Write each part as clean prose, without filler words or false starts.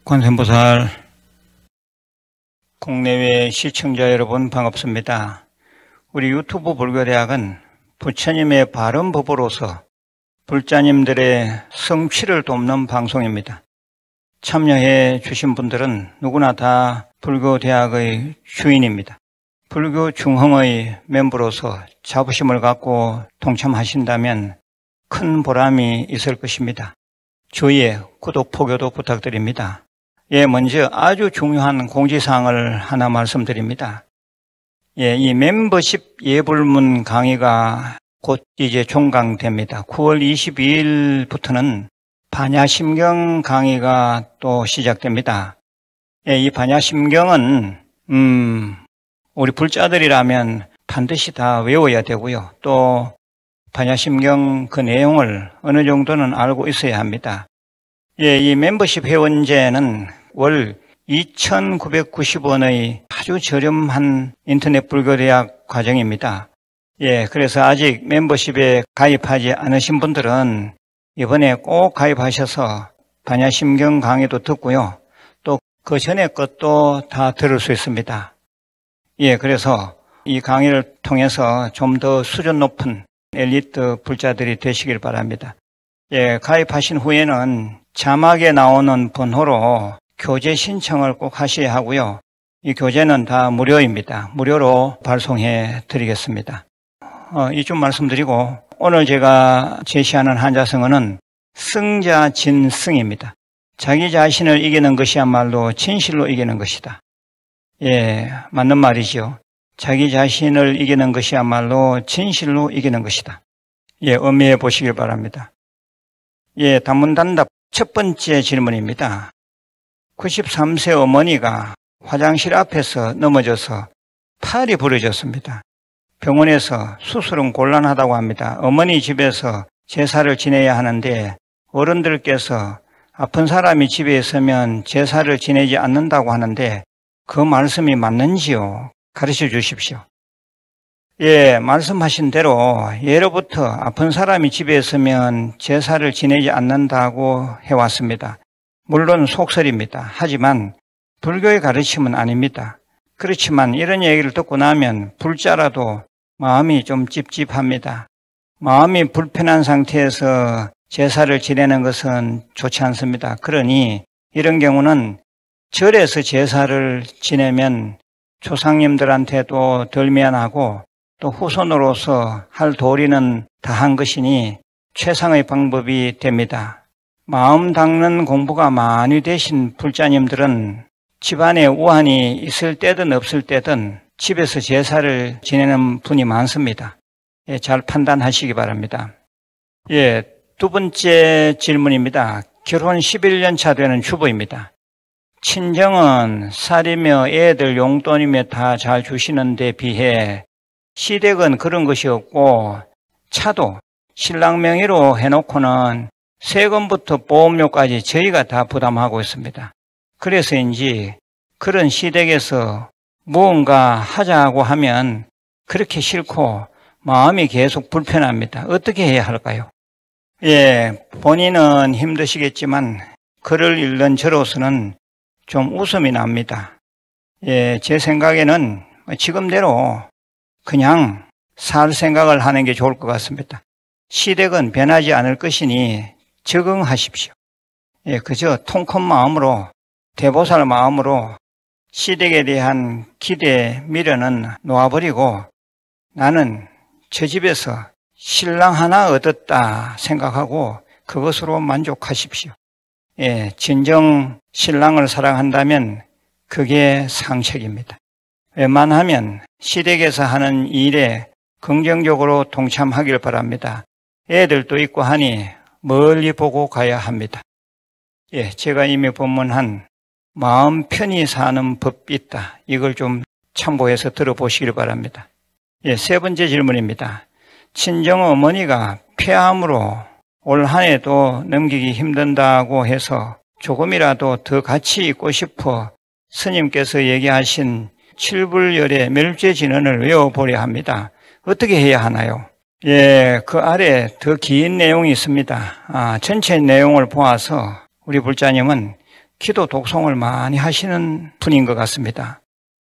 관세음보살, 국내외 시청자 여러분 반갑습니다. 우리 유튜브 불교대학은 부처님의 바른 법으로서 불자님들의 성취를 돕는 방송입니다. 참여해 주신 분들은 누구나 다 불교대학의 주인입니다. 불교 중흥의 멤버로서 자부심을 갖고 동참하신다면 큰 보람이 있을 것입니다. 주위에 구독, 포교도 부탁드립니다. 먼저 아주 중요한 공지사항을 하나 말씀드립니다. 이 멤버십 예불문 강의가 곧 이제 종강됩니다. 9월 22일부터는 반야심경 강의가 또 시작됩니다. 이 반야심경은 우리 불자들이라면 반드시 다 외워야 되고요. 또 반야심경 그 내용을 어느 정도는 알고 있어야 합니다. 이 멤버십 회원제는 월 2,990원의 아주 저렴한 인터넷 불교대학 과정입니다. 그래서 아직 멤버십에 가입하지 않으신 분들은 이번에 꼭 가입하셔서 반야심경 강의도 듣고요. 또 그 전에 것도 다 들을 수 있습니다. 그래서 이 강의를 통해서 좀 더 수준 높은 엘리트 불자들이 되시길 바랍니다. 가입하신 후에는 자막에 나오는 번호로 교재 신청을 꼭 하셔야 하고요. 이 교재는 다 무료입니다. 무료로 발송해 드리겠습니다. 이쯤 말씀드리고 오늘 제가 제시하는 한자성어는 승자진승입니다. 자기 자신을 이기는 것이야말로 진실로 이기는 것이다. 맞는 말이죠. 자기 자신을 이기는 것이야말로 진실로 이기는 것이다. 음미해 보시길 바랍니다. 단문단답 첫 번째 질문입니다. 93세 어머니가 화장실 앞에서 넘어져서 팔이 부러졌습니다. 병원에서 수술은 곤란하다고 합니다. 어머니 집에서 제사를 지내야 하는데 어른들께서 아픈 사람이 집에 있으면 제사를 지내지 않는다고 하는데 그 말씀이 맞는지요? 가르쳐 주십시오. 말씀하신 대로 예로부터 아픈 사람이 집에 있으면 제사를 지내지 않는다고 해왔습니다. 물론 속설입니다. 하지만 불교의 가르침은 아닙니다. 그렇지만 이런 얘기를 듣고 나면 불자라도 마음이 좀 찝찝합니다. 마음이 불편한 상태에서 제사를 지내는 것은 좋지 않습니다. 그러니 이런 경우는 절에서 제사를 지내면 조상님들한테도 덜 미안하고 또 후손으로서 할 도리는 다한 것이니 최상의 방법이 됩니다. 마음 닦는 공부가 많이 되신 불자님들은 집안에 우환이 있을 때든 없을 때든 집에서 제사를 지내는 분이 많습니다. 잘 판단하시기 바랍니다. 두 번째 질문입니다. 결혼 11년 차 되는 주부입니다. 친정은 쌀이며 애들 용돈이며 다 잘 주시는 데 비해 시댁은 그런 것이 없고 차도 신랑 명의로 해놓고는 세금부터 보험료까지 저희가 다 부담하고 있습니다. 그래서인지 그런 시댁에서 무언가 하자고 하면 그렇게 싫고 마음이 계속 불편합니다. 어떻게 해야 할까요? 본인은 힘드시겠지만 글을 읽는 저로서는 좀 웃음이 납니다. 제 생각에는 지금대로 그냥 살 생각을 하는 게 좋을 것 같습니다. 시댁은 변하지 않을 것이니 적응하십시오. 그저 통큰 마음으로 대보살 마음으로 시댁에 대한 기대, 미련은 놓아버리고 나는 저 집에서 신랑 하나 얻었다 생각하고 그것으로 만족하십시오. 진정 신랑을 사랑한다면 그게 상책입니다. 웬만하면 시댁에서 하는 일에 긍정적으로 동참하길 바랍니다. 애들도 있고 하니 멀리 보고 가야 합니다. 제가 이미 법문한 마음 편히 사는 법이 있다. 이걸 좀 참고해서 들어보시길 바랍니다. 세 번째 질문입니다. 친정 어머니가 폐암으로 올 한 해도 넘기기 힘든다고 해서 조금이라도 더 같이 있고 싶어 스님께서 얘기하신 칠불열의 멸죄진언을 외워보려 합니다. 어떻게 해야 하나요? 그 아래 더 긴 내용이 있습니다. 전체 내용을 보아서 우리 불자님은 기도 독송을 많이 하시는 분인 것 같습니다.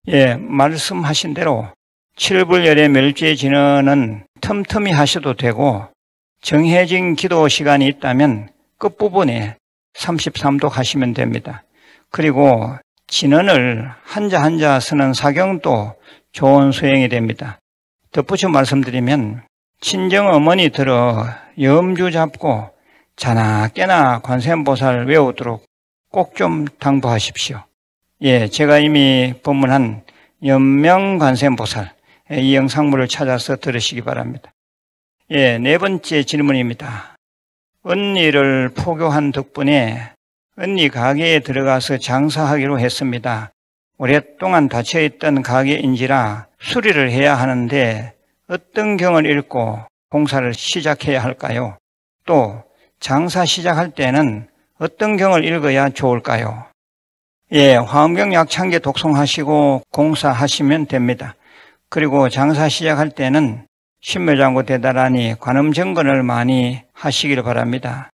예, 말씀하신 대로 칠불열의 멸주의 진언은 틈틈이 하셔도 되고 정해진 기도 시간이 있다면 끝부분에 33도 하시면 됩니다. 그리고 진언을 한자 한자 쓰는 사경도 좋은 수행이 됩니다. 덧붙여 말씀드리면 친정어머니 들어 염주 잡고 자나 깨나 관세음보살 외우도록 꼭 좀 당부하십시오. 예, 제가 이미 법문한 연명관세음보살 이 영상물을 찾아서 들으시기 바랍니다. 예, 네 번째 질문입니다. 언니를 포교한 덕분에 언니 가게에 들어가서 장사하기로 했습니다. 오랫동안 닫혀있던 가게인지라 수리를 해야 하는데 어떤 경을 읽고 공사를 시작해야 할까요? 또 장사 시작할 때는 어떤 경을 읽어야 좋을까요? 예, 화엄경 약창계 독송하시고 공사하시면 됩니다. 그리고 장사 시작할 때는 신묘장구 대다라니 관음정건을 많이 하시길 바랍니다.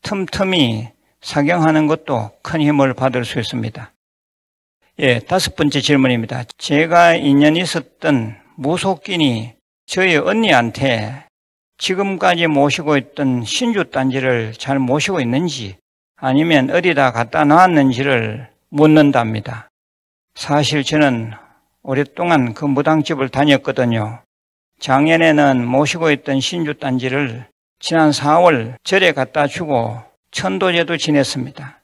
틈틈이 사경하는 것도 큰 힘을 받을 수 있습니다. 예, 다섯 번째 질문입니다. 제가 인연이 있었던 무속인이 저희 언니한테 지금까지 모시고 있던 신주단지를 잘 모시고 있는지 아니면 어디다 갖다 놨는지를 묻는답니다. 사실 저는 오랫동안 그 무당집을 다녔거든요. 작년에는 모시고 있던 신주단지를 지난 4월 절에 갖다 주고 천도제도 지냈습니다.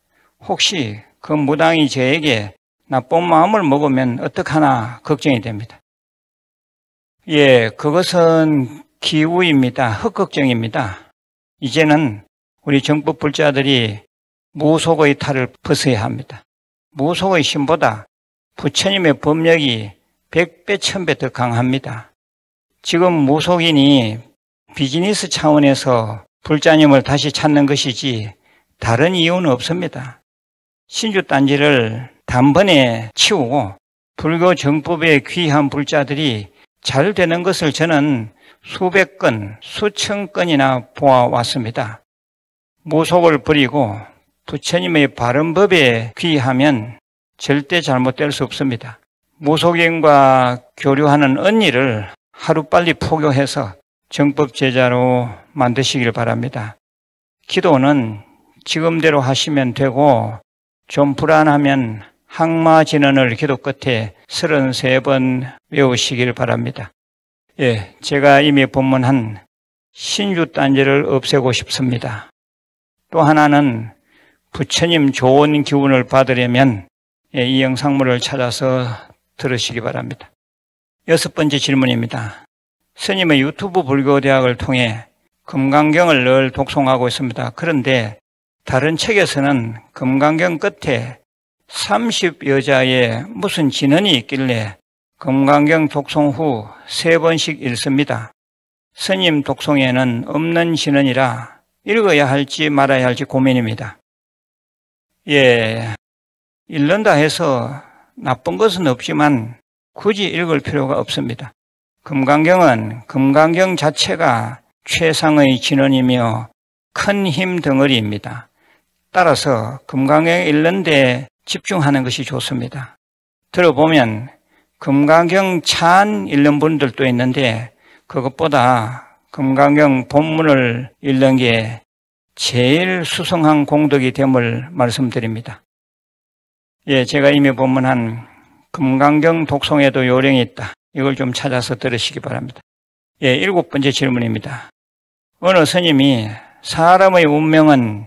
혹시 그 무당이 저에게 나쁜 마음을 먹으면 어떡하나 걱정이 됩니다. 예, 그것은 기우입니다. 헛걱정입니다. 이제는 우리 정법 불자들이 무속의 탈을 벗어야 합니다. 무속의 신보다 부처님의 법력이 100배, 1000배 더 강합니다. 지금 무속인이 비즈니스 차원에서 불자님을 다시 찾는 것이지 다른 이유는 없습니다. 신주단지를 단번에 치우고 불교 정법에 귀한 불자들이 잘 되는 것을 저는 수백 건, 수천 건이나 보아왔습니다. 무속을 버리고 부처님의 바른 법에 귀하면 절대 잘못될 수 없습니다. 무속인과 교류하는 언니를 하루빨리 포교해서 정법 제자로 만드시길 바랍니다. 기도는 지금대로 하시면 되고 좀 불안하면 항마진언을 기도 끝에 33번 외우시길 바랍니다. 예, 제가 이미 법문한 신주단지를 없애고 싶습니다. 또 하나는 부처님 좋은 기운을 받으려면 이 영상물을 찾아서 들으시기 바랍니다. 여섯 번째 질문입니다. 스님의 유튜브 불교대학을 통해 금강경을 늘 독송하고 있습니다. 그런데 다른 책에서는 금강경 끝에 30여자의 무슨 진언이 있길래 금강경 독송 후 3번씩 읽습니다. 스님 독송에는 없는 진언이라 읽어야 할지 말아야 할지 고민입니다. 예, 읽는다 해서 나쁜 것은 없지만 굳이 읽을 필요가 없습니다. 금강경은 금강경 자체가 최상의 진언이며 큰 힘 덩어리입니다. 따라서 금강경 읽는 데 집중하는 것이 좋습니다. 들어보면 금강경 찬 읽는 분들도 있는데 그것보다 금강경 본문을 읽는 게 제일 수성한 공덕이 됨을 말씀드립니다. 예, 제가 이미 본문한 금강경 독송에도 요령이 있다. 이걸 좀 찾아서 들으시기 바랍니다. 예, 7번째 질문입니다. 어느 스님이 사람의 운명은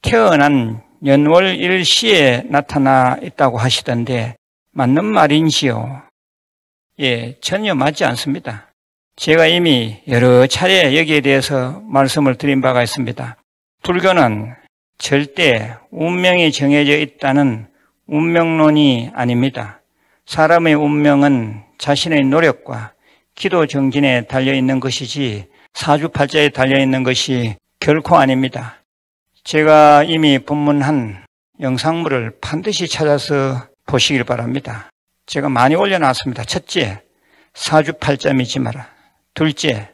태어난 연월 일시에 나타나 있다고 하시던데 맞는 말인지요? 예, 전혀 맞지 않습니다. 제가 이미 여러 차례 여기에 대해서 말씀을 드린 바가 있습니다. 불교는 절대 운명이 정해져 있다는 운명론이 아닙니다. 사람의 운명은 자신의 노력과 기도 정진에 달려있는 것이지 사주팔자에 달려있는 것이 결코 아닙니다. 제가 이미 법문한 영상물을 반드시 찾아서 보시길 바랍니다. 제가 많이 올려놨습니다. 첫째, 사주팔자 믿지 마라. 둘째,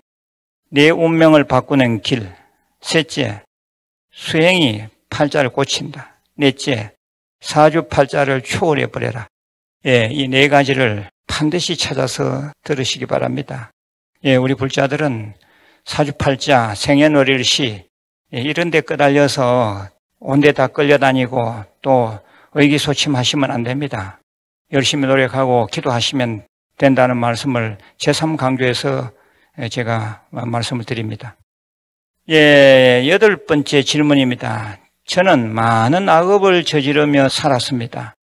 내 운명을 바꾸는 길. 셋째, 수행이 팔자를 고친다. 넷째, 사주팔자를 초월해 버려라. 예, 이 네 가지를 반드시 찾아서 들으시기 바랍니다. 예, 우리 불자들은 사주팔자, 생년월일시 이런 데 끄달려서 온데 다 끌려다니고 또 의기소침하시면 안 됩니다. 열심히 노력하고 기도하시면 된다는 말씀을 제3강조해서 제가 말씀을 드립니다. 예, 8번째 질문입니다. 저는 많은 악업을 저지르며 살았습니다.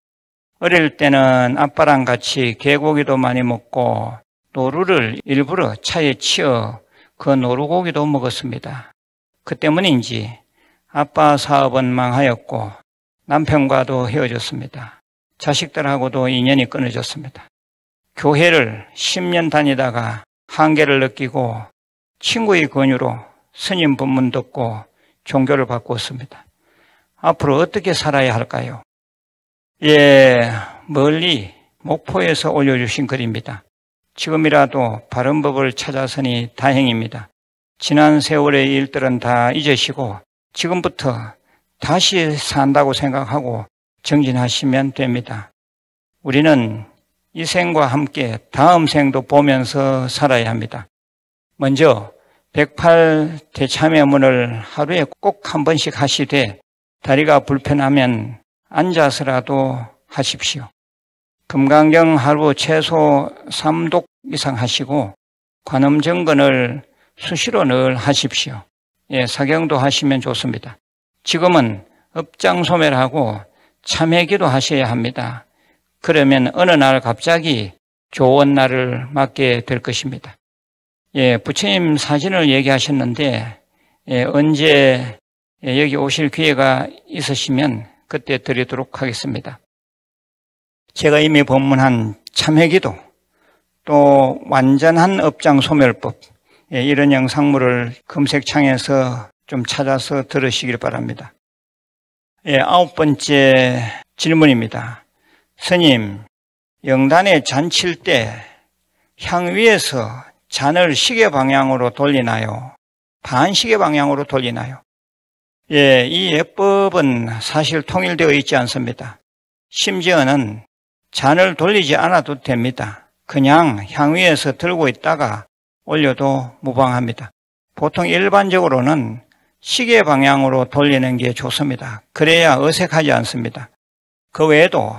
어릴 때는 아빠랑 같이 개고기도 많이 먹고 노루를 일부러 차에 치어 그 노루고기도 먹었습니다. 그 때문인지 아빠 사업은 망하였고 남편과도 헤어졌습니다. 자식들하고도 인연이 끊어졌습니다. 교회를 10년 다니다가 한계를 느끼고 친구의 권유로 스님 법문 듣고 종교를 바꾸었습니다. 앞으로 어떻게 살아야 할까요? 예, 멀리 목포에서 올려주신 글입니다. 지금이라도 바른 법을 찾아서니 다행입니다. 지난 세월의 일들은 다 잊으시고 지금부터 다시 산다고 생각하고 정진하시면 됩니다. 우리는 이 생과 함께 다음 생도 보면서 살아야 합니다. 먼저 108대참회문을 하루에 꼭 한 번씩 하시되 다리가 불편하면 앉아서라도 하십시오. 금강경 하루 최소 3독 이상 하시고 관음정근을 수시로 늘 하십시오. 예, 사경도 하시면 좋습니다. 지금은 업장소멸하고 참회기도 하셔야 합니다. 그러면 어느 날 갑자기 좋은 날을 맞게 될 것입니다. 예, 부처님 사진을 얘기하셨는데 언제 여기 오실 기회가 있으시면 그때 드리도록 하겠습니다. 제가 이미 법문한 참회기도 또 완전한 업장소멸법 이런 영상물을 검색창에서 좀 찾아서 들으시길 바랍니다. 9번째 질문입니다. 스님, 영단에 잔칠 때 향 위에서 잔을 시계 방향으로 돌리나요? 반시계 방향으로 돌리나요? 예, 이 예법은 사실 통일되어 있지 않습니다. 심지어는 잔을 돌리지 않아도 됩니다. 그냥 향 위에서 들고 있다가 올려도 무방합니다. 보통 일반적으로는 시계 방향으로 돌리는 게 좋습니다. 그래야 어색하지 않습니다. 그 외에도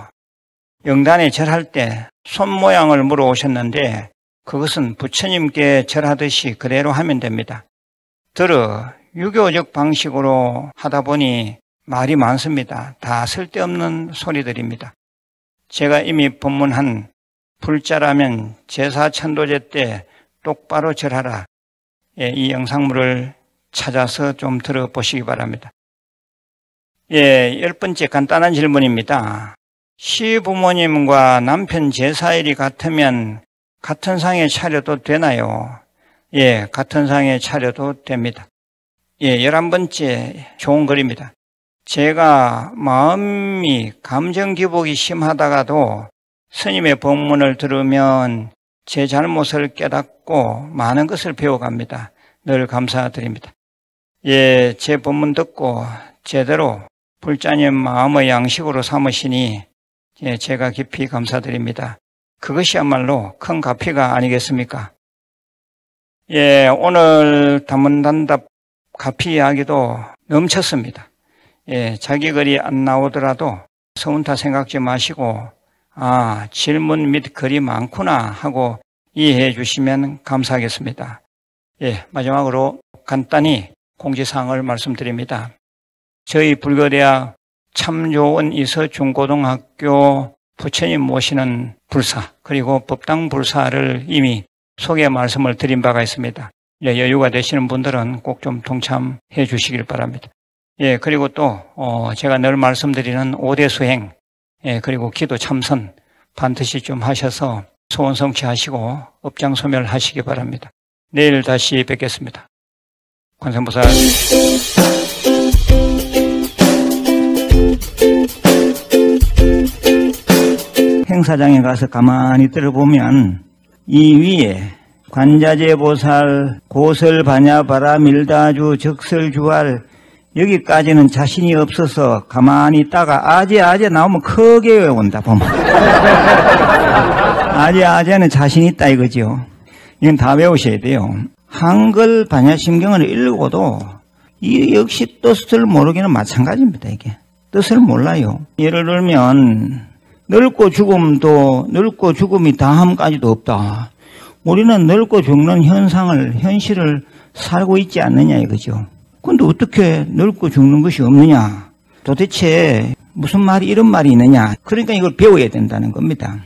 영단에 절할 때 손 모양을 물어오셨는데 그것은 부처님께 절하듯이 그대로 하면 됩니다. 들어 유교적 방식으로 하다 보니 말이 많습니다. 다 쓸데없는 소리들입니다. 제가 이미 법문한 불자라면 제사천도제 때 똑바로 절하라. 이 영상물을 찾아서 좀 들어보시기 바랍니다. 10번째 간단한 질문입니다. 시부모님과 남편 제사일이 같으면 같은 상에 차려도 되나요? 예, 같은 상에 차려도 됩니다. 11번째 좋은 글입니다. 제가 마음이 감정 기복이 심하다가도 스님의 법문을 들으면 제 잘못을 깨닫고 많은 것을 배워갑니다. 늘 감사드립니다. 예, 제 법문 듣고 제대로 불자님 마음의 양식으로 삼으시니 제가 깊이 감사드립니다. 그것이야말로 큰 가피가 아니겠습니까? 예, 오늘 단문단답 가피 이야기도 넘쳤습니다. 예, 자기 글이 안 나오더라도 서운타 생각지 마시고 질문 및 글이 많구나 하고 이해해 주시면 감사하겠습니다. 예, 마지막으로 간단히 공지사항을 말씀드립니다. 저희 불교대학 참 좋은 이서중고등학교 부처님 모시는 불사 그리고 법당 불사를 이미 소개 말씀을 드린 바가 있습니다. 예, 여유가 되시는 분들은 꼭 좀 동참해 주시길 바랍니다. 예, 그리고 또 제가 늘 말씀드리는 5대 수행 그리고 기도 참선 반드시 좀 하셔서 소원 성취하시고 업장소멸 하시기 바랍니다. 내일 다시 뵙겠습니다. 관세음보살. 행사장에 가서 가만히 들어보면 이 위에 관자재보살, 고설반야바라밀다주 적설주할 여기까지는 자신이 없어서 가만히 있다가 아재 나오면 크게 외운다 보면. 아재는 자신 있다 이거죠. 이건 다 외우셔야 돼요. 한글 반야심경을 읽어도 이 역시 뜻을 모르기는 마찬가지입니다. 이게 뜻을 몰라요. 예를 들면 늙고 죽음도 늙고 죽음이 다함까지도 없다. 우리는 늙고 죽는 현실을 살고 있지 않느냐 이거죠. 근데 어떻게 늙고 죽는 것이 없느냐? 도대체 무슨 말이 이런 말이 있느냐? 그러니까 이걸 배워야 된다는 겁니다.